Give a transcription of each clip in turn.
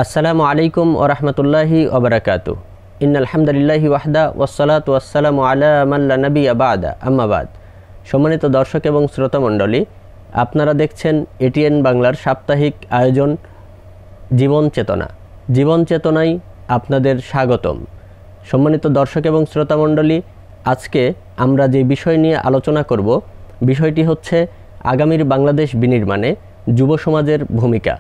আসসালামু আলাইকুম ওয়া রাহমাতুল্লাহি ওয়া বারাকাতুহু। ইন্নাল হামদুলিল্লাহি ওয়াহদা ওয়াসসালাতু ওয়াসসালামু আলা মান লা নাবিয়্যা বা'দা আম্মা বা'দ। সম্মানিত দর্শক এবং শ্রোতা মণ্ডলী, আপনারা দেখছেন এটিএন বাংলার সাপ্তাহিক আয়োজন জীবন চেতনা। জীবন চেতনায় আপনাদের স্বাগতম। সম্মানিত দর্শক এবং শ্রোতা মণ্ডলী, আজকে আমরা যে বিষয় নিয়ে আলোচনা করব, বিষয়টি হচ্ছে আগামীর বাংলাদেশ বিনির্মাণে যুব সমাজের ভূমিকা।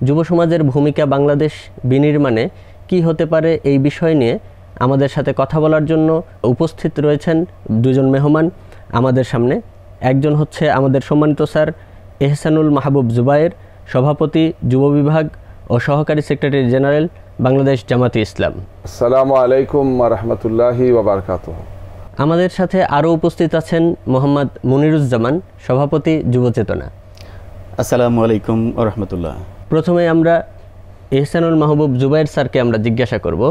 যুব সমাজের ভূমিকা বাংলাদেশ বিনির্মাণে কি হতে পারে, এই বিষয় নিয়ে আমাদের সাথে কথা বলার জন্য উপস্থিত রয়েছেন দুজন মেহমান আমাদের সামনে। একজন হচ্ছে আমাদের সম্মানিত স্যার এহসানুল মাহবুব জুবায়ের, সভাপতি যুব বিভাগ ও সহকারী সেক্রেটারি জেনারেল বাংলাদেশ জামাতে ইসলাম। আসসালামু আলাইকুম ওয়া রাহমাতুল্লাহি ওয়া বারাকাতুহু। আমাদের সাথে আরও উপস্থিত আছেন মোহাম্মদ মুনিরুজ্জামান, সভাপতি যুব চেতনা। আসসালামু আলাইকুম ওয়া রাহমাতুল্লাহ। প্রথমে আমরা এহসানুল মাহবুব জুবায়ের স্যারকে আমরা জিজ্ঞাসা করব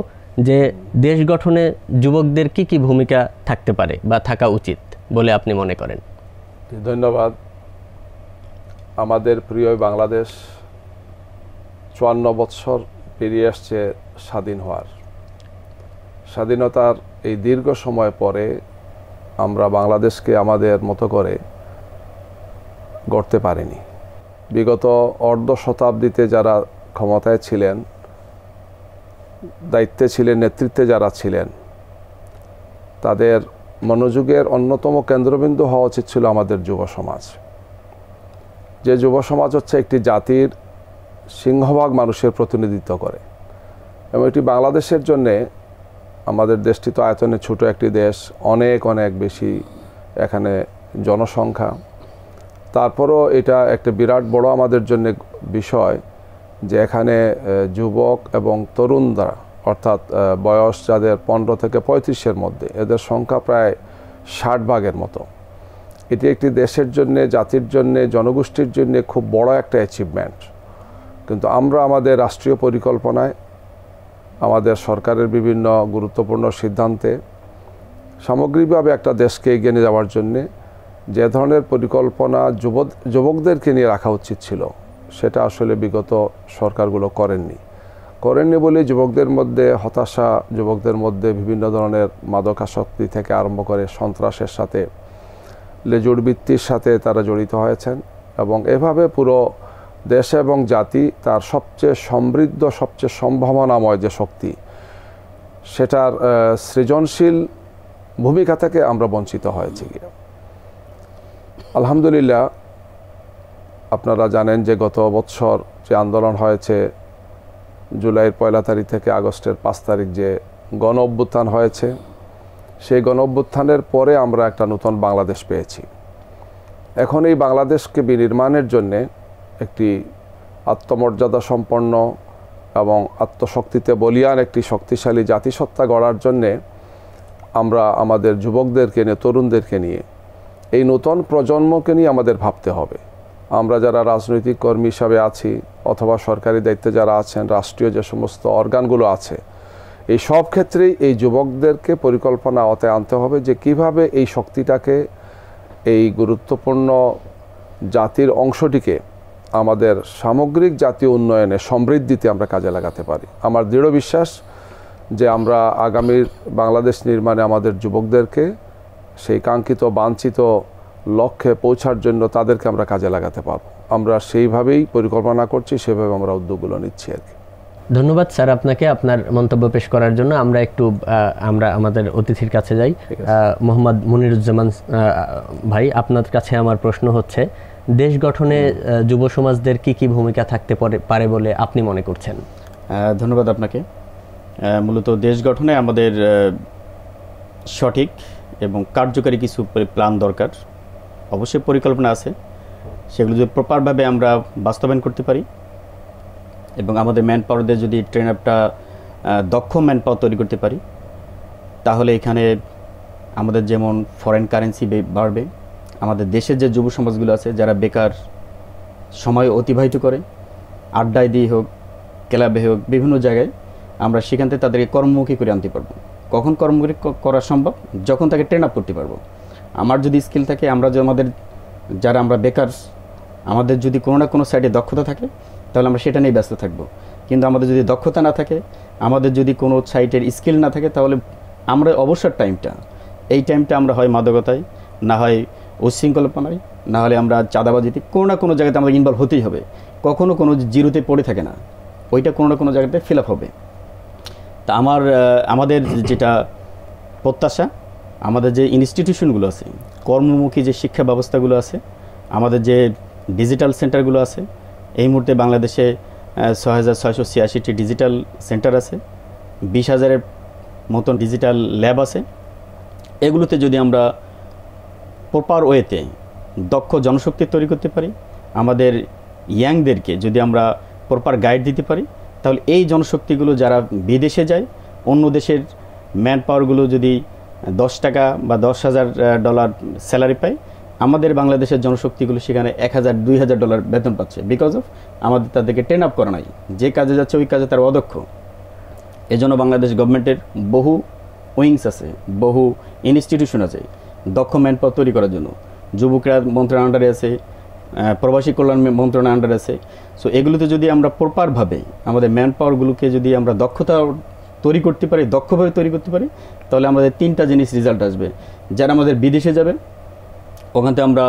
যে দেশ গঠনে যুবকদের কি কি ভূমিকা থাকতে পারে বা থাকা উচিত বলে আপনি মনে করেন? ধন্যবাদ। আমাদের প্রিয় বাংলাদেশ 54 বছর পেরিয়ে আসছে স্বাধীন হওয়ার। স্বাধীনতার এই দীর্ঘ সময় পরে আমরা বাংলাদেশকে আমাদের মতো করে গড়তে পারিনি। বিগত অর্ধ শতাব্দীতে যারা ক্ষমতায় ছিলেন, দায়িত্বে ছিলেন, নেতৃত্বে যারা ছিলেন, তাদের মনোযোগের অন্যতম কেন্দ্রবিন্দু হওয়া উচিত ছিল আমাদের যুব সমাজ। যে যুব সমাজ হচ্ছে একটি জাতির সিংহভাগ মানুষের প্রতিনিধিত্ব করে, এবং এটি বাংলাদেশের জন্যে, আমাদের দেশটি তো আয়তনে ছোট একটি দেশ, অনেক অনেক বেশি এখানে জনসংখ্যা, তারপরও এটা একটা বিরাট বড় আমাদের জন্য বিষয় যে এখানে যুবক এবং তরুণরা, অর্থাৎ বয়স যাদের 15 থেকে 35-এর মধ্যে, এদের সংখ্যা প্রায় 60 ভাগের মতো। এটি একটি দেশের জন্যে, জাতির জন্যে, জনগোষ্ঠীর জন্যে খুব বড় একটা অ্যাচিভমেন্ট। কিন্তু আমরা আমাদের রাষ্ট্রীয় পরিকল্পনায়, আমাদের সরকারের বিভিন্ন গুরুত্বপূর্ণ সিদ্ধান্তে সামগ্রিকভাবে একটা দেশকে এগিয়ে নিয়ে যাওয়ার জন্যে যে ধরনের পরিকল্পনা যুবকদেরকে নিয়ে রাখা উচিত ছিল, সেটা আসলে বিগত সরকারগুলো করেননি বলে যুবকদের মধ্যে হতাশা, যুবকদের মধ্যে বিভিন্ন ধরনের মাদকাসক্তি থেকে আরম্ভ করে সন্ত্রাসের সাথে, লেজুড়বৃত্তির সাথে তারা জড়িত হয়েছেন, এবং এভাবে পুরো দেশ এবং জাতি তার সবচেয়ে সমৃদ্ধ, সবচেয়ে সম্ভাবনাময় যে শক্তি, সেটার সৃজনশীল ভূমিকা থেকে আমরা বঞ্চিত হয়েছি। আলহামদুলিল্লাহ, আপনারা জানেন যে গত বছর যে আন্দোলন হয়েছে, জুলাইয়ের 1 তারিখ থেকে আগস্টের 5 তারিখ যে গণ অভ্যুত্থান হয়েছে, সেই গণ অভ্যুত্থানের পরে আমরা একটা নতুন বাংলাদেশ পেয়েছি। এখন এই বাংলাদেশকে বিনির্মাণের জন্যে একটি আত্মমর্যাদা সম্পন্ন এবং আত্মশক্তিতে বলীয়ান একটি শক্তিশালী জাতিসত্তা গড়ার জন্যে আমরা আমাদের যুবকদেরকে নিয়ে, তরুণদেরকে নিয়ে, এই নতুন প্রজন্মকে নিয়ে আমাদের ভাবতে হবে। আমরা যারা রাজনৈতিক কর্মী হিসাবে আছি, অথবা সরকারি দায়িত্বে যারা আছেন, রাষ্ট্রীয় যে সমস্ত অর্গানগুলো আছে, এই সব ক্ষেত্রেই এই যুবকদেরকে পরিকল্পনা আওতায় আনতে হবে যে কিভাবে এই শক্তিটাকে, এই গুরুত্বপূর্ণ জাতির অংশটিকে আমাদের সামগ্রিক জাতীয় উন্নয়নে, সমৃদ্ধিতে আমরা কাজে লাগাতে পারি। আমার দৃঢ় বিশ্বাস যে আমরা আগামীর বাংলাদেশ নির্মাণে আমাদের যুবকদেরকে সেই কাঙ্ক্ষিত, বাঞ্ছিত লক্ষ্যে পৌঁছার জন্য তাদেরকে আমরা কাজে লাগাতে পারব। আমরা সেইভাবেই পরিকল্পনা করছি, সেভাবে আমরা উদ্যোগগুলো নিচ্ছি আর কি। ধন্যবাদ স্যার আপনাকে আপনার মন্তব্য পেশ করার জন্য। আমরা আমাদের অতিথির কাছে যাই। মোহাম্মদ মুনিরুজ্জামান ভাই, আপনার কাছে আমার প্রশ্ন হচ্ছে, দেশ গঠনে যুব সমাজদের কি কি ভূমিকা থাকতে পারে বলে আপনি মনে করছেন? ধন্যবাদ আপনাকে। মূলত দেশ গঠনে আমাদের সঠিক এবং কার্যকারী কিছু প্ল্যান দরকার। অবশ্যই পরিকল্পনা আছে, সেগুলো যদি প্রপারভাবে আমরা বাস্তবায়ন করতে পারি এবং আমাদের ম্যান পাওয়ারদের যদি ট্রেন আপটা দক্ষ ম্যান পাওয়ার তৈরি করতে পারি, তাহলে এখানে আমাদের যেমন ফরেন কারেন্সি বাড়বে, আমাদের দেশের যে যুব সমাজগুলো আছে যারা বেকার সময় অতিবাহিত করে, আড্ডায় দিয়ে হোক, ক্লাবে হোক, বিভিন্ন জায়গায়, আমরা সেখান থেকে তাদেরকে কর্মমুখী করে আনতে পারবো। কখন কর্মমুখী করা সম্ভব? যখন তাকে ট্রেন আপ করতে পারবো। আমার যদি স্কিল থাকে, আমরা বেকার, আমাদের যদি কোনো না কোনো সাইডে দক্ষতা থাকে, তাহলে আমরা সেটা নিয়ে ব্যস্ত থাকবো। কিন্তু আমাদের যদি দক্ষতা না থাকে, আমাদের যদি কোনো সাইটের স্কিল না থাকে, তাহলে আমরা অবসর টাইমটা, এই টাইমটা আমরা হয় মাদকতায়, না হয় উচ্ছৃঙ্খলপনায়, না হলে আমরা চাঁদাবাজিতে, কোনো না কোনো জায়গাতে আমাদের ইনভলভ হতেই হবে। কখনো কোনো জিরোতে পড়ে থাকে না, ওইটা কোনো না কোনো জায়গাতে ফিল আপ হবে। তা আমাদের যেটা প্রত্যাশা, আমাদের যে ইনস্টিটিউশনগুলো আছে, কর্মমুখী যে শিক্ষা ব্যবস্থাগুলো আছে, আমাদের যে ডিজিটাল সেন্টারগুলো আছে, এই মুহূর্তে বাংলাদেশে ৬,৬৮৬টি ডিজিটাল সেন্টার আছে, ২০,০০০-এর মতন ডিজিটাল ল্যাব আছে। এগুলোতে যদি আমরা প্রপার ওয়েতে দক্ষ জনশক্তি তৈরি করতে পারি, আমাদের ইয়াংদেরকে যদি আমরা প্রপার গাইড দিতে পারি, তাহলে এই জনশক্তিগুলো যারা বিদেশে যায়, অন্য দেশের ম্যান পাওয়ারগুলো যদি 10 টাকা বা $10,000 স্যালারি পায়, আমাদের বাংলাদেশের জনশক্তিগুলো সেখানে $1,000-2,000 বেতন পাচ্ছে, বিকজ অফ আমাদের তাদেরকে ট্রেন আপ করা নাই। যে কাজে যাচ্ছে ওই কাজে তারা অদক্ষ। এজন্য বাংলাদেশ গভর্নমেন্টের বহু উইংস আছে, বহু ইনস্টিটিউশন আছে দক্ষ ম্যান পাওয়ার তৈরি করার জন্য। যুবকরা মন্ত্রণালয়ের আন্ডারে আছে, প্রবাসী কল্যাণ মন্ত্রণালয়ের আন্ডারে আছে। সো এগুলোতে যদি আমরা প্রপারভাবে আমাদের ম্যান পাওয়ারগুলোকে যদি আমরা দক্ষতা তৈরি করতে পারি, দক্ষভাবে তৈরি করতে পারি, তাহলে আমাদের 3টা জিনিস রেজাল্ট আসবে। যারা আমাদের বিদেশে যাবে, ওখান থেকে আমরা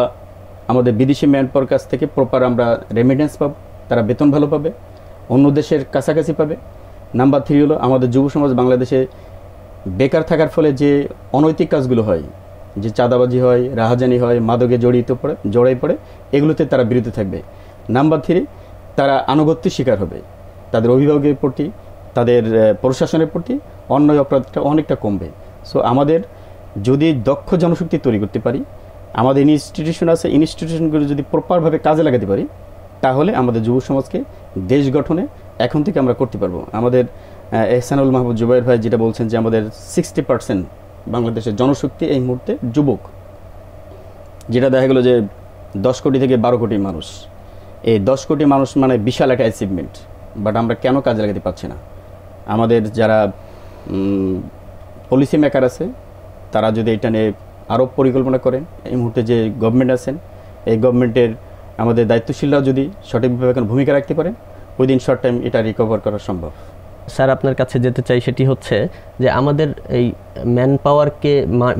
আমাদের বিদেশি ম্যান পাওয়ার কাছ থেকে প্রপার আমরা রেমিটেন্স পাবো, তারা বেতন ভালো পাবে, অন্য দেশের কাছাকাছি পাবে। নাম্বার 3 হলো আমাদের যুব সমাজ বাংলাদেশে বেকার থাকার ফলে যে অনৈতিক কাজগুলো হয়, যে চাঁদাবাজি হয়, রাহাজানি হয়, মাদকে জড়াই পড়ে, এগুলোতে তারা বিরত থাকবে। নাম্বার 3, তারা আনুগত্যের শিকার হবে, তাদের অভিভাবকের প্রতি, তাদের প্রশাসনের প্রতি অন্যায় অপরাধটা অনেকটা কমবে। সো আমাদের যদি দক্ষ জনশক্তি তৈরি করতে পারি, আমাদের ইনস্টিটিউশন আছে, ইনস্টিটিউশনগুলো যদি প্রপারভাবে কাজে লাগাতে পারি, তাহলে আমাদের যুব সমাজকে দেশ গঠনে এখন থেকে আমরা করতে পারবো। আমাদের এহসানুল মাহবুব জুবাইর ভাই যেটা বলছেন যে আমাদের 60% বাংলাদেশের জনশক্তি এই মুহূর্তে যুবক, যেটা দেখা গেলো যে 10 কোটি থেকে 12 কোটি মানুষ। এই 10 কোটি মানুষ মানে বিশাল একটা অ্যাচিভমেন্ট, বাট আমরা কেন কাজে লাগাতে পারছি না? আমাদের যারা পলিসি মেকার আছে, তারা যদি এটা নিয়ে আরও পরিকল্পনা করেন, এই মুহূর্তে যে গভর্নমেন্ট আছেন, এই গভর্নমেন্টের আমাদের দায়িত্বশীলরাও যদি সঠিকভাবে এখন ভূমিকা রাখতে পারেন, উইদিন শর্ট টাইম এটা রিকভার করা সম্ভব। স্যার, আপনার কাছে যেতে চাই সেটি হচ্ছে যে আমাদের এই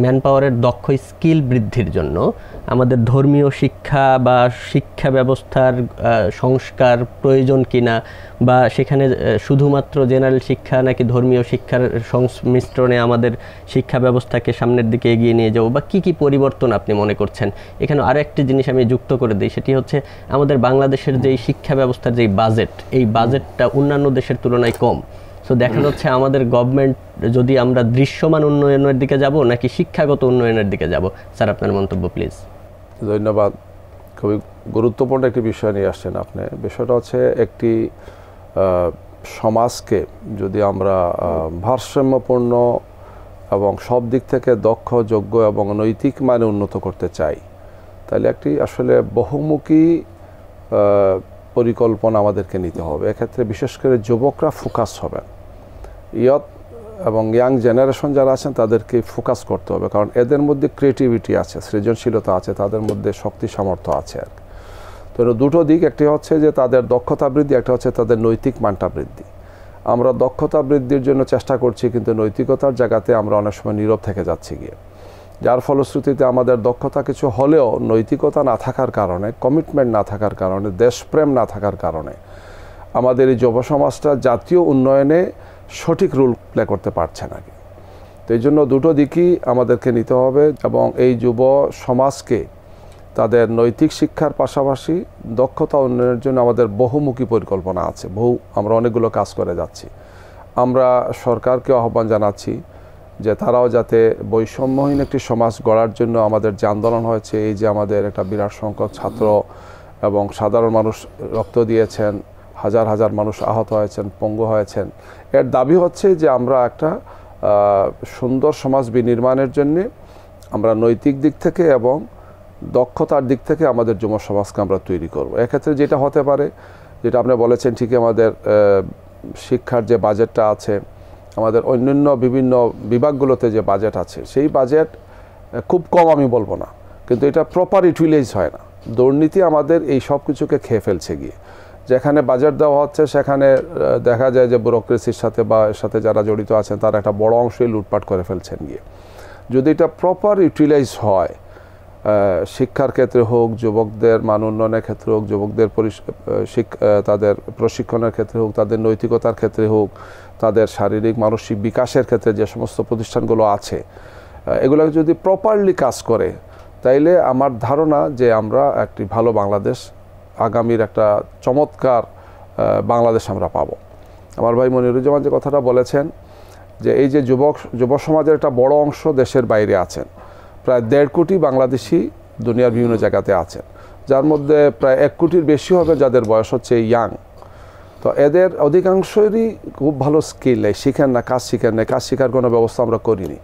ম্যান পাওয়ারের দক্ষ স্কিল বৃদ্ধির জন্য আমাদের ধর্মীয় শিক্ষা বা শিক্ষা ব্যবস্থার সংস্কার প্রয়োজন কিনা, বা সেখানে শুধুমাত্র জেনারেল শিক্ষা নাকি ধর্মীয় শিক্ষার সংমিশ্রণে আমাদের শিক্ষা ব্যবস্থাকে সামনের দিকে এগিয়ে নিয়ে যাব, বা কি কি পরিবর্তন আপনি মনে করছেন? এখানে আরও একটি জিনিস আমি যুক্ত করে দিই, সেটি হচ্ছে আমাদের বাংলাদেশের যেই শিক্ষা ব্যবস্থার যেই বাজেট, এই বাজেটটা অন্যান্য দেশের তুলনায় কম। সো দেখা যাচ্ছে আমাদের গভর্নমেন্ট যদি আমরা দৃশ্যমান উন্নয়নের দিকে যাব নাকি শিক্ষাগত উন্নয়নের দিকে যাব? স্যার, আপনার মন্তব্য প্লিজ। ধন্যবাদ। খুবই গুরুত্বপূর্ণ একটি বিষয় নিয়ে আসছেন আপনি। বিষয়টা হচ্ছে একটি সমাজকে যদি আমরা ভারসাম্যপূর্ণ এবং সব দিক থেকে দক্ষ, যোগ্য এবং নৈতিক মানে উন্নত করতে চাই, তাহলে একটি আসলে বহুমুখী পরিকল্পনা আমাদেরকে নিতে হবে। এক্ষেত্রে বিশেষ করে যুবকরা ফোকাস হবেন, এবং ইয়াং জেনারেশন যারা আছেন তাদেরকে ফোকাস করতে হবে, কারণ এদের মধ্যে ক্রিয়েটিভিটি আছে, সৃজনশীলতা আছে, তাদের মধ্যে শক্তি সামর্থ্য আছে আর কি। তো দুটো দিক, একটি হচ্ছে যে তাদের দক্ষতা বৃদ্ধি, একটা হচ্ছে তাদের নৈতিক মানটা বৃদ্ধি। আমরা দক্ষতা বৃদ্ধির জন্য চেষ্টা করছি, কিন্তু নৈতিকতার জায়গাতে আমরা অনেক সময় নীরব থেকে যাচ্ছি গিয়ে, যার ফলশ্রুতিতে আমাদের দক্ষতা কিছু হলেও নৈতিকতা না থাকার কারণে, কমিটমেন্ট না থাকার কারণে, দেশপ্রেম না থাকার কারণে আমাদের এই যুব সমাজটা জাতীয় উন্নয়নে সঠিক রোল প্লে করতে পারছে না। তো এই জন্য দুটো দিকই আমাদেরকে নিতে হবে, এবং এই যুব সমাজকে তাদের নৈতিক শিক্ষার পাশাপাশি দক্ষতা উন্নয়নের জন্য আমাদের বহুমুখী পরিকল্পনা আছে, আমরা অনেকগুলো কাজ করে যাচ্ছি। আমরা সরকারকে আহ্বান জানাচ্ছি যে তারাও যাতে বৈষম্যহীন একটি সমাজ গড়ার জন্য আমাদের যে আন্দোলন হয়েছে, এই যে আমাদের একটা বিরাট সংখ্যক ছাত্র এবং সাধারণ মানুষ রক্ত দিয়েছেন, হাজার হাজার মানুষ আহত হয়েছেন, পঙ্গু হয়েছেন, এর দাবি হচ্ছে যে আমরা একটা সুন্দর সমাজ বিনির্মাণের জন্যে আমরা নৈতিক দিক থেকে এবং দক্ষতার দিক থেকে আমাদের যুব সমাজকে আমরা তৈরি করব। এক্ষেত্রে যেটা হতে পারে, যেটা আপনি বলেছেন ঠিকই, আমাদের শিক্ষার যে বাজেটটা আছে, আমাদের অন্যান্য বিভিন্ন বিভাগগুলোতে যে বাজেট আছে, সেই বাজেট খুব কম আমি বলবো না, কিন্তু এটা প্রপার ইউটিলাইজ হয় না। দুর্নীতি আমাদের এই সব কিছুকে খেয়ে ফেলছে গিয়ে, যেখানে বাজেট দেওয়া হচ্ছে সেখানে দেখা যায় যে ব্যুরোক্রেসির সাথে বা এর সাথে যারা জড়িত আছেন তারা একটা বড় অংশই লুটপাট করে ফেলছেন গিয়ে। যদি এটা প্রপার ইউটিলাইজ হয়, শিক্ষার ক্ষেত্রে হোক, যুবকদের মান উন্নয়নের ক্ষেত্রে হোক, যুবকদের তাদের প্রশিক্ষণের ক্ষেত্রে হোক, তাদের নৈতিকতার ক্ষেত্রে হোক, তাদের শারীরিক মানসিক বিকাশের ক্ষেত্রে যে সমস্ত প্রতিষ্ঠানগুলো আছে এগুলো যদি প্রপারলি কাজ করে, তাইলে আমার ধারণা যে আমরা একটি ভালো বাংলাদেশ, আগামীর একটা চমৎকার বাংলাদেশ আমরা পাবো। আমার ভাই মনিরুজ্জামান যে কথাটা বলেছেন যে এই যে যুব সমাজের একটা বড় অংশ দেশের বাইরে আছেন, প্রায় 1.5 কোটি বাংলাদেশি দুনিয়ার বিভিন্ন জায়গাতে আছেন, যার মধ্যে প্রায় 1 কোটির বেশি হবে যাদের বয়স হচ্ছে ইয়াং। তো এদের অধিকাংশই খুব ভালো স্কিল নেই, শিখেন না, কাজ শিখেন না, কাজ শেখার কোনো ব্যবস্থা আমরা করিনি।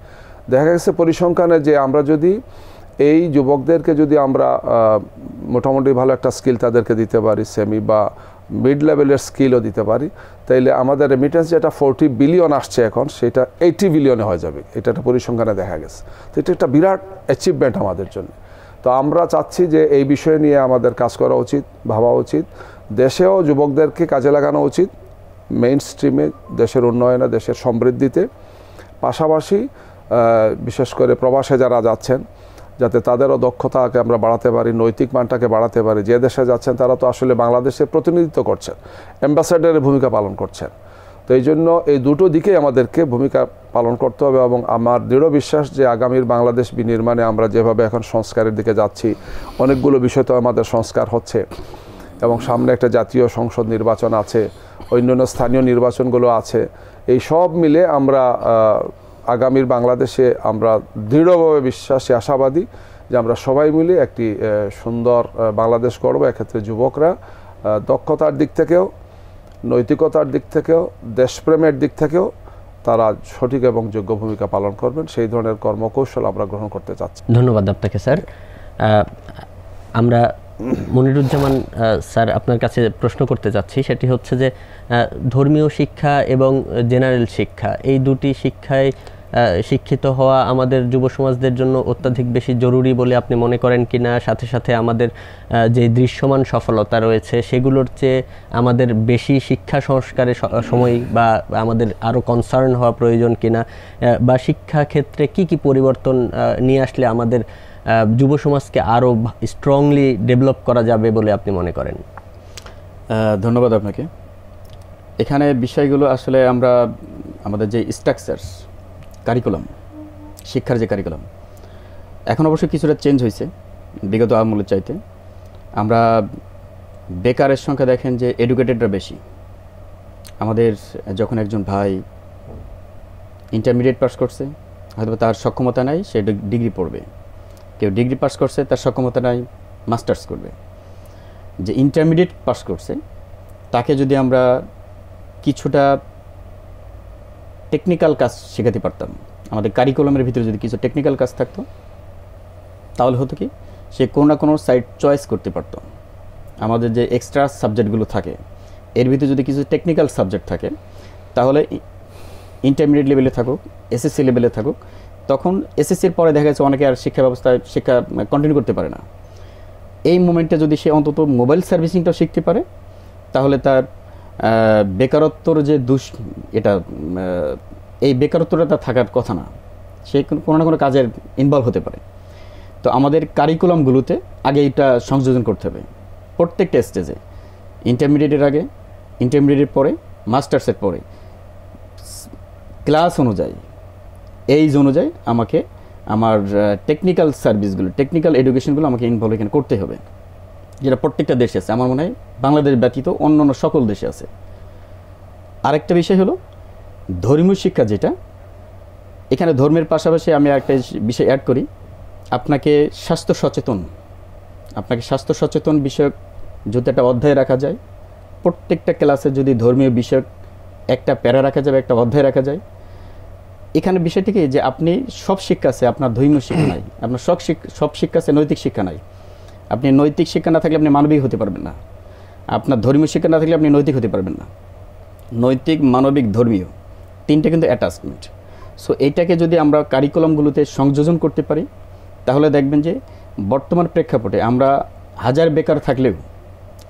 দেখা গেছে পরিসংখ্যানে যে আমরা যদি এই যুবকদেরকে যদি আমরা মোটামুটি ভালো একটা স্কিল তাদেরকে দিতে পারি, সেমি বা মিড লেভেলের স্কিলও দিতে পারি, তাইলে আমাদের রেমিটেন্স যেটা 40 বিলিয়ন আসছে এখন, সেটা 80 বিলিয়নে হয়ে যাবে। এটা একটা পরিসংখ্যানে দেখা গেছে। তো এটা একটা বিরাট অ্যাচিভমেন্ট আমাদের জন্য। তো আমরা চাচ্ছি যে এই বিষয় নিয়ে আমাদের কাজ করা উচিত, ভাবা উচিত, দেশেও যুবকদেরকে কাজে লাগানো উচিত মেইন স্ট্রিমে, দেশের উন্নয়নে, দেশের সমৃদ্ধিতে। পাশাপাশি বিশেষ করে প্রবাসে যারা যাচ্ছেন, যাতে তাদেরও দক্ষতাকে আমরা বাড়াতে পারি, নৈতিক মানটাকে বাড়াতে পারি। যে দেশে যাচ্ছেন তারা তো আসলে বাংলাদেশের প্রতিনিধিত্ব করছেন, অ্যাম্বাসাডারের ভূমিকা পালন করছেন। তো এই জন্য এই দুটো দিকেই আমাদেরকে ভূমিকা পালন করতে হবে। এবং আমার দৃঢ় বিশ্বাস যে আগামীর বাংলাদেশ বিনির্মাণে আমরা যেভাবে এখন সংস্কারের দিকে যাচ্ছি, অনেকগুলো বিষয় তো আমাদের সংস্কার হচ্ছে, এবং সামনে একটা জাতীয় সংসদ নির্বাচন আছে, অন্যান্য স্থানীয় নির্বাচনগুলো আছে। এই সব মিলে আমরা আগামীর বাংলাদেশে আমরা দৃঢ়ভাবে বিশ্বাসী, আশাবাদী যে আমরা সবাই মিলে একটি সুন্দর বাংলাদেশ গড়ব। এক্ষেত্রে যুবকরা দক্ষতার দিক থেকেও, নৈতিকতার দিক থেকেও, দেশপ্রেমের দিক থেকেও তারা সঠিক এবং যোগ্য ভূমিকা পালন করবেন। সেই ধরনের কর্মকৌশল আমরা গ্রহণ করতে চাচ্ছি। ধন্যবাদ আপনাকে স্যার। আমরা মনিরুজ্জামান স্যার আপনার কাছে প্রশ্ন করতে চাচ্ছি, সেটি হচ্ছে যে ধর্মীয় শিক্ষা এবং জেনারেল শিক্ষা, এই দুটি শিক্ষায় শিক্ষিত হওয়া আমাদের যুব সমাজদের জন্য অত্যাধিক বেশি জরুরি বলে আপনি মনে করেন কিনা? সাথে সাথে আমাদের যে দৃশ্যমান সফলতা রয়েছে সেগুলোর চেয়ে আমাদের বেশি শিক্ষা সংস্কারের সময় বা আমাদের আরও কনসার্ন হওয়া প্রয়োজন কিনা, বা শিক্ষা ক্ষেত্রে কি কি পরিবর্তন নিয়ে আসলে আমাদের যুব সমাজকে আরও স্ট্রংলি ডেভেলপ করা যাবে বলে আপনি মনে করেন? ধন্যবাদ আপনাকে। এখানে বিষয়গুলো আসলে আমরা আমাদের যে স্ট্রাকচার, কারিকুলাম, শিক্ষার যে কারিকুলাম, এখন অবশ্য কিছুটা চেঞ্জ হয়েছে বিগত আমলের চাইতে। আমরা বেকারের সংখ্যা দেখেন যে এডুকেটেডরা বেশি। আমাদের যখন একজন ভাই ইন্টারমিডিয়েট পাস করছে, হয়তো তার সক্ষমতা নাই, সে ডিগ্রি পড়বে। কেউ ডিগ্রি পাস করছে, তার সক্ষমতা নাই, মাস্টার্স করবে। যে ইন্টারমিডিয়েট পাস করছে তাকে যদি আমরা কিছুটা টেকনিক্যাল কাজ শেখাতে পারতাম, আমাদের কারিকুলামের ভিতরে যদি কিছু টেকনিক্যাল কাজ থাকতো, তাহলে হতো কি সে কোনো না কোনো সাইড চয়েস করতে পারতো। আমাদের যে এক্সট্রা সাবজেক্টগুলো থাকে এর ভিতরে যদি কিছু টেকনিক্যাল সাবজেক্ট থাকে, তাহলে ইন্টারমিডিয়েট লেভেলে থাকুক, এসএসসি লেভেলে থাকুক, তখন এসএসসির পরে দেখা যাচ্ছে অনেকে আর শিক্ষা ব্যবস্থায় শিক্ষা কন্টিনিউ করতে পারে না। এই মোমেন্টে যদি সে অন্তত মোবাইল সার্ভিসিংটাও শিখতে পারে, তাহলে তার বেকারত্বর যে এই বেকারত্বটা তার থাকার কথা না, সে কোনো না কোনো কাজের ইনভলভ হতে পারে। তো আমাদের কারিকুলামগুলোতে আগে এটা সংযোজন করতে হবে প্রত্যেকটা স্টেজে, ইন্টারমিডিয়েটের আগে, ইন্টারমিডিয়েটের পরে, মাস্টার্সের পরে, ক্লাস অনুযায়ী, এইজ অনুযায়ী আমাকে আমার টেকনিক্যাল সার্ভিসগুলো, টেকনিক্যাল এডুকেশনগুলো আমাকে ইনভলভ এখানে করতে হবে, যেটা প্রত্যেকটা দেশে আছে। আমার মনে হয় বাংলাদেশ ব্যতীত অন্য সকল দেশে আছে। আরেকটা বিষয় হলো ধর্মীয় শিক্ষা, যেটা এখানে ধর্মের পাশাপাশি আমি একটা বিষয় অ্যাড করি, আপনাকে স্বাস্থ্য সচেতন বিষয়ক যদি একটা অধ্যায় রাখা যায়, প্রত্যেকটা ক্লাসে যদি ধর্মীয় বিষয়ক একটা প্যারা রাখা যাবে, একটা অধ্যায় রাখা যায়। এখানে বিষয়টি কি যে আপনি সব শিক্ষা আছে, আপনার ধর্মীয় শিক্ষা নাই, আপনার সব শিক্ষা আছে, নৈতিক শিক্ষা নাই। আপনি নৈতিক শিক্ষা না থাকলে আপনি মানবিক হতে পারবেন না, আপনার ধর্মীয় শিক্ষা না থাকলে আপনি নৈতিক হতে পারবেন না। নৈতিক, মানবিক, ধর্মীয় তিনটা কিন্তু অ্যাটাচমেন্ট। সো এইটাকে যদি আমরা কারিকুলামগুলোতে সংযোজন করতে পারি, তাহলে দেখবেন যে বর্তমান প্রেক্ষাপটে আমরা হাজার বেকার থাকলেও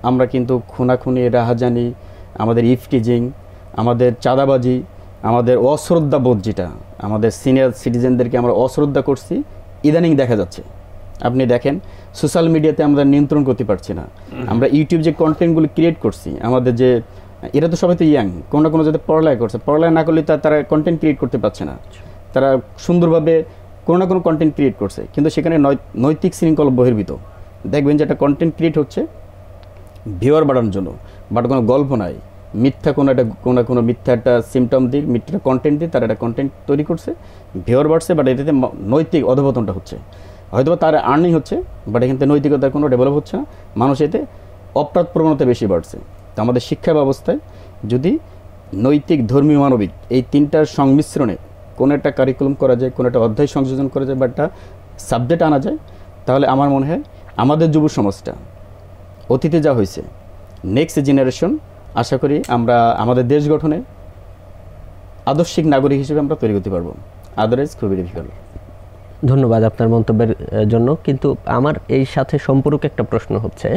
আমরা কিন্তু খুনাখুনি, রাহাজানি, আমাদের ইফটিজিং, আমাদের চাঁদাবাজি, আমাদের অশ্রদ্ধাবোধ, যেটা আমাদের সিনিয়র সিটিজেনদেরকে আমরা অশ্রদ্ধা করছি, ইদানিং দেখা যাচ্ছে। আপনি দেখেন সোশ্যাল মিডিয়াতে আমরা নিয়ন্ত্রণ করতে পারছি না। আমরা ইউটিউব যে কন্টেন্টগুলো ক্রিয়েট করছি, আমাদের যে এরা তো সবাই তো ইয়াং, কোনো না কোনো যাতে পড়ালেখা করছে, পড়ালেখা না করলে তারা কন্টেন্ট ক্রিয়েট করতে পারছে না। তারা সুন্দরভাবে কোনো না কোনো কন্টেন্ট ক্রিয়েট করছে, কিন্তু সেখানে নৈতিক শৃঙ্খলা বহির্ভূত। দেখবেন যে একটা কন্টেন্ট ক্রিয়েট হচ্ছে ভিউয়ার বাড়ানোর জন্য, বাট কোনো গল্প নাই, মিথ্যা কোনো মিথ্যা একটা সিমটম দিয়ে, মিথ্যা কন্টেন্ট দিয়ে তারা একটা কন্টেন্ট তৈরি করছে, ভিউয়ার বাড়ছে, বাট এটাতে নৈতিক অধপতনটা হচ্ছে। হয়তো তার আর্নিং হচ্ছে, বাট এখান থেকে নৈতিকতার কোনো ডেভেলপ হচ্ছে না, মানুষ এতে অপরাধ প্রবণতা বেশি বাড়ছে। তো আমাদের শিক্ষা ব্যবস্থায় যদি নৈতিক, ধর্মীয়, মানবিক এই তিনটার সংমিশ্রণে কোনো একটা কারিকুলাম করা যায়, কোনো একটা অধ্যায় সংযোজন করা যায়, বা একটা সাবজেক্ট আনা যায়, তাহলে আমার মনে হয় আমাদের যুব সমাজটা অতীতে যা হয়েছে, নেক্সট জেনারেশন আশা করি আমরা আমাদের দেশ গঠনে আদর্শিক নাগরিক হিসেবে আমরা তৈরি করতে পারবো। আদারওয়াইজ খুবই ডিফিকাল্ট। ধন্যবাদ আপনার মন্তব্যের জন্য। কিন্তু আমার এই সাথে সম্পর্ক একটা প্রশ্ন হচ্ছে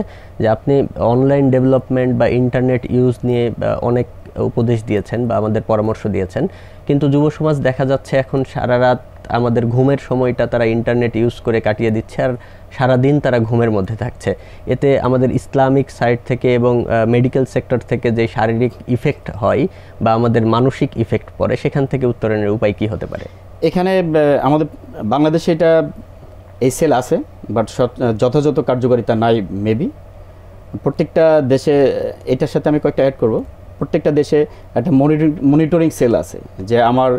যে আপনি অনলাইন ডেভেলপমেন্ট বা ইন্টারনেট ইউজ নিয়ে অনেক উপদেশ দিয়েছেন বা আমাদের পরামর্শ দিয়েছেন, কিন্তু যুব সমাজ দেখা যাচ্ছে এখন সারা রাত আমাদের ঘুমের সময়টা তারা ইন্টারনেট ইউজ করে কাটিয়ে দিচ্ছে, আর সারাদিন তারা ঘুমের মধ্যে থাকছে। এতে আমাদের ইসলামিক সাইড থেকে এবং মেডিকেল সেক্টর থেকে যে শারীরিক ইফেক্ট হয় বা আমাদের মানসিক ইফেক্ট পড়ে, সেখান থেকে উত্তরণের উপায় কি হতে পারে? এখানে আমাদের বাংলাদেশে এটা এই সেল আছে, বাট যথাযথ কার্যকারিতা নাই মেবি। প্রত্যেকটা দেশে এটার সাথে আমি কয়েকটা অ্যাড করব। প্রত্যেকটা দেশে একটা মনিটরিং সেল আছে, যে আমার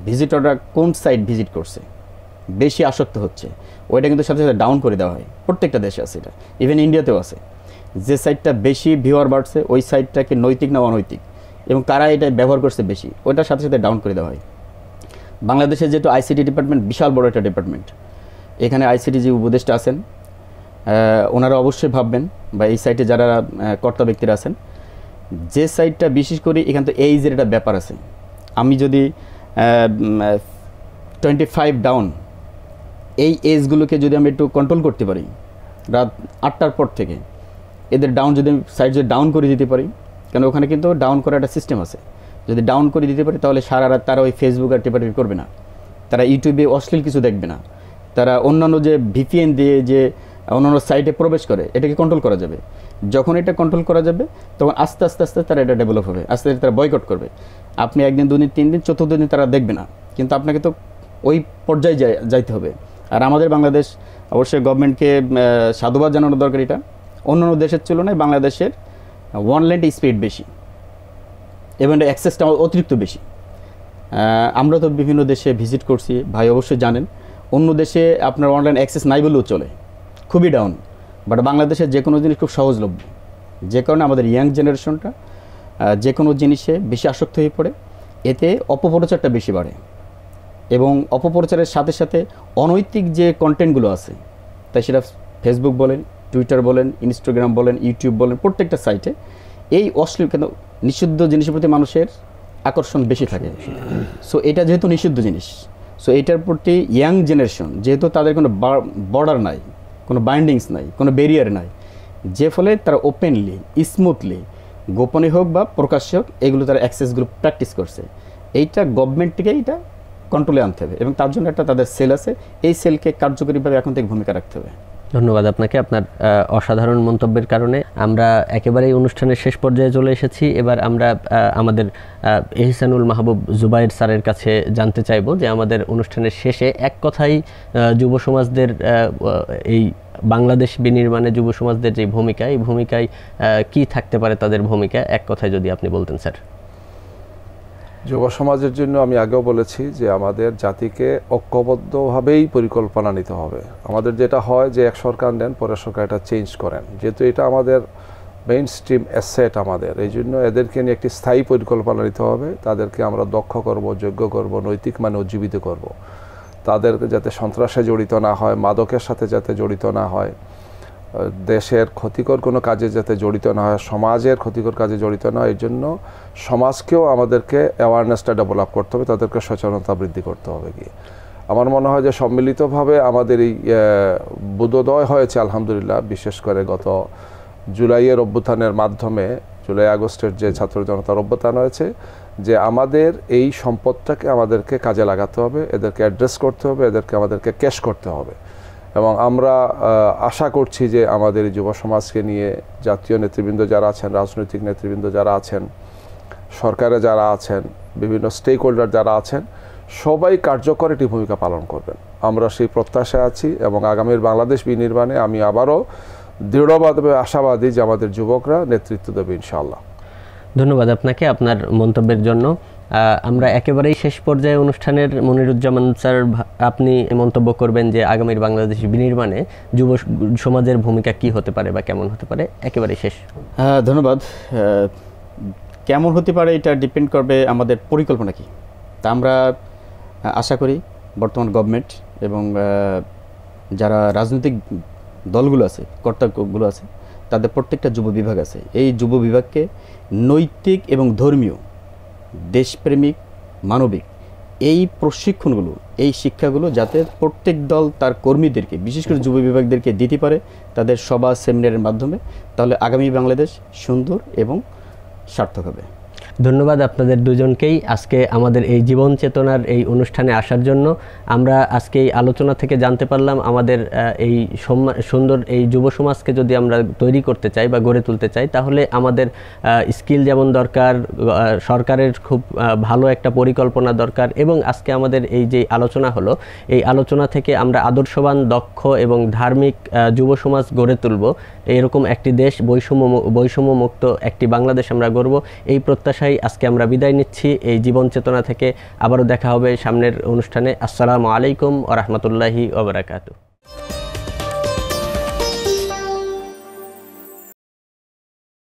ভিজিটররা কোন সাইট ভিজিট করছে, বেশি আসক্ত হচ্ছে, ওইটা কিন্তু সাথে সাথে ডাউন করে দেওয়া হয়। প্রত্যেকটা দেশে আছে এটা, ইভেন ইন্ডিয়াতেও আছে। যে সাইটটা বেশি ভিউয়ার বাড়ছে, ওই সাইটটাকে নৈতিক না অনৈতিক এবং কারা এটা ব্যবহার করছে বেশি, ওইটার সাথে সাথে ডাউন করে দেওয়া হয়। বাংলাদেশে যেহেতু আইসিটি ডিপার্টমেন্ট বিশাল বড় একটা ডিপার্টমেন্ট, এখানে আইসিটি যে উপদেষ্টা আছেন ওনারা অবশ্যই ভাববেন, বা এই সাইটে যারা কর্তা ব্যক্তিরা আছেন, যে সাইটটা বিশেষ করে এখানে তো এইজের একটা ব্যাপার আছে। আমি যদি 25 ডাউন এই এজগুলোকে যদি আমি একটু কন্ট্রোল করতে পারি, রাত 8টার পর থেকে এদের ডাউন যদি সাইট যদি ডাউন করে দিতে পারি, কারণ ওখানে কিন্তু ডাউন করার একটা সিস্টেম আছে, যদি ডাউন করে দিতে পারি তাহলে সারা রাত তারা ওই ফেসবুক আর টিপাটিপি করবে না, তারা ইউটিউবে অশ্লীল কিছু দেখবে না, তারা অন্যান্য যে ভিপিএন দিয়ে যে অন্যান্য সাইটে প্রবেশ করে এটাকে কন্ট্রোল করা যাবে। যখন এটা কন্ট্রোল করা যাবে তখন আস্তে আস্তে আস্তে তারা এটা ডেভেলপ হবে, আস্তে আস্তে তারা বয়কট করবে। আপনি একদিন, দুদিন, 3 দিন, চতুর্থ দিন তারা দেখবে না, কিন্তু আপনাকে তো ওই পর্যায়ে যাইতে হবে। আর আমাদের বাংলাদেশ অবশ্যই গভর্নমেন্টকে সাধুবাদ জানানো দরকার। এটা অন্যান্য দেশের তুলনায় বাংলাদেশের অনলাইন স্পিড বেশি এবং অ্যাক্সেসটা অতিরিক্ত বেশি। আমরা তো বিভিন্ন দেশে ভিজিট করছি, ভাই অবশ্যই জানেন, অন্য দেশে আপনার অনলাইন অ্যাক্সেস নাই বলেও চলে, খুবই ডাউন। বাট বাংলাদেশের যে কোনো জিনিস খুব সহজলভ্য, যে কারণে আমাদের ইয়াং জেনারেশনটা যে কোনো জিনিসে বেশি আসক্ত হয়ে পড়ে, এতে অপপ্রচারটা বেশি বাড়ে এবং অপপ্রচারের সাথে সাথে অনৈতিক যে কন্টেন্টগুলো আছে, তাই সেটা ফেসবুক বলেন, টুইটার বলেন, ইনস্টাগ্রাম বলেন, ইউটিউব বলেন, প্রত্যেকটা সাইটে এই অশ্লীল কিন্তু নিষিদ্ধ জিনিসের প্রতি মানুষের আকর্ষণ বেশি থাকে। সো এটা যেহেতু নিষিদ্ধ জিনিস, সো এটার প্রতি ইয়াং জেনারেশন যেহেতু তাদের কোনো বর্ডার নাই, কোনো বাইন্ডিংস নাই, কোনো ব্যারিয়ার নাই, যে ফলে তারা ওপেনলি, স্মুথলি, গোপনে হোক বা প্রকাশ্যে হোক, এগুলো তারা অ্যাক্সেসগুলো প্র্যাকটিস করছে। এইটা গভর্নমেন্ট থেকে এটা কন্ট্রোলে আনতে হবে এবং তার জন্য একটা তাদের সেল আছে, এই সেলকে কার্যকরীভাবে এখন থেকে ভূমিকা রাখতে হবে। ধন্যবাদ আপনাকে আপনার অসাধারণ মন্তব্যের কারণে। আমরা একেবারেই অনুষ্ঠানের শেষ পর্যায়ে চলে এসেছি। এবার আমরা আমাদের এহসানুল মাহবুব জুবায়ের স্যারের কাছে জানতে চাইব যে আমাদের অনুষ্ঠানের শেষে এক কথাই যুব সমাজদের এই বাংলাদেশ বিনির্মাণে যুব সমাজদের যে ভূমিকা, এই ভূমিকায় কি থাকতে পারে তাদের ভূমিকা, এক কথায় যদি আপনি বলতেন স্যার। যুব সমাজের জন্য আমি আগেও বলেছি যে আমাদের জাতিকে ঐক্যবদ্ধভাবেই পরিকল্পনা নিতে হবে। আমাদের যেটা হয় যে এক সরকার নেন, পরের সরকার এটা চেঞ্জ করেন, যেহেতু এটা আমাদের মেইন স্ট্রিম অ্যাসেট আমাদের, এই জন্য এদেরকে নিয়ে একটি স্থায়ী পরিকল্পনা নিতে হবে। তাদেরকে আমরা দক্ষ করব, যোগ্য করব, নৈতিক মানে উজ্জীবিত করব। তাদেরকে যাতে সন্ত্রাসে জড়িত না হয়, মাদকের সাথে যাতে জড়িত না হয়, দেশের ক্ষতিকর কোনো কাজে যাতে জড়িত না হয়, সমাজের ক্ষতিকর কাজে জড়িত না হয়, এই জন্য সমাজকেও আমাদেরকে অ্যাওয়ারনেসটা ডেভেলপ করতে হবে, তাদেরকে সচেতনতা বৃদ্ধি করতে হবে। কি আমার মনে হয় যে সম্মিলিতভাবে আমাদের এই বোধোদয় হয়েছে আলহামদুলিল্লাহ, বিশেষ করে গত জুলাইয়ের অভ্যুত্থানের মাধ্যমে, জুলাই আগস্টের যে ছাত্র জনতার অভ্যুত্থান হয়েছে, যে আমাদের এই সম্পদটাকে আমাদেরকে কাজে লাগাতে হবে, এদেরকে অ্যাড্রেস করতে হবে, আমাদেরকে ক্যাশ করতে হবে। এবং আমরা আশা করছি যে আমাদের এই যুব সমাজকে নিয়ে জাতীয় নেতৃবৃন্দ যারা আছেন, রাজনৈতিক নেতৃবৃন্দ যারা আছেন, সরকারে যারা আছেন, বিভিন্ন স্টেক হোল্ডার যারা আছেন, সবাই কার্যকর একটি ভূমিকা পালন করবেন। আমরা সেই প্রত্যাশায় আছি এবং আগামীর বাংলাদেশ বিনির্মাণে আমি আবারও দৃঢ়ভাবে আশাবাদী যে আমাদের যুবকরা নেতৃত্ব দেবে ইনশাআল্লাহ। ধন্যবাদ আপনাকে আপনার মন্তব্যের জন্য। আমরা একেবারেই শেষ পর্যায়ে অনুষ্ঠানের মনিরুজ্জামান স্যার, আপনি মন্তব্য করবেন যে আগামীর বাংলাদেশ বিনির্মাণে যুব সমাজের ভূমিকা কি হতে পারে বা কেমন হতে পারে, একেবারেই শেষ। ধন্যবাদ। কেমন হতে পারে এটা ডিপেন্ড করবে আমাদের পরিকল্পনা কি। তা আমরা আশা করি বর্তমান গভর্নমেন্ট এবং যারা রাজনৈতিক দলগুলো আছে, কর্তাগুলো আছে, তাদের প্রত্যেকটা যুব বিভাগ আছে। এই যুব বিভাগকে নৈতিক এবং ধর্মীয়, দেশপ্রেমিক, মানবিক এই প্রশিক্ষণগুলো, এই শিক্ষাগুলো যাতে প্রত্যেক দল তার কর্মীদেরকে, বিশেষ করে যুব বিভাগদেরকে দিতে পারে তাদের সভা সেমিনারের মাধ্যমে, তাহলে আগামী বাংলাদেশ সুন্দর এবং সার্থক হবে। ধন্যবাদ আপনাদের দুজনকেই আজকে আমাদের এই জীবন চেতনার এই অনুষ্ঠানে আসার জন্য। আমরা আজকে এই আলোচনা থেকে জানতে পারলাম আমাদের এই সুন্দর এই যুব সমাজকে যদি আমরা তৈরি করতে চাই বা গড়ে তুলতে চাই, তাহলে আমাদের স্কিল যেমন দরকার, সরকারের খুব ভালো একটা পরিকল্পনা দরকার, এবং আজকে আমাদের এই যে আলোচনা হলো, এই আলোচনা থেকে আমরা আদর্শবান, দক্ষ এবং ধার্মিক যুব সমাজ গড়ে তুলব। এরকম একটি দেশ, বৈষম্যমুক্ত একটি বাংলাদেশ আমরা গড়ব, এই প্রত্যাশায় আজকে আমরা বিদায় নিচ্ছি এই জীবন চেতনা থেকে। আবারও দেখা হবে সামনের অনুষ্ঠানে। আসসালামু আলাইকুম ওয়া রাহমাতুল্লাহি ওয়া বারাকাতুহু।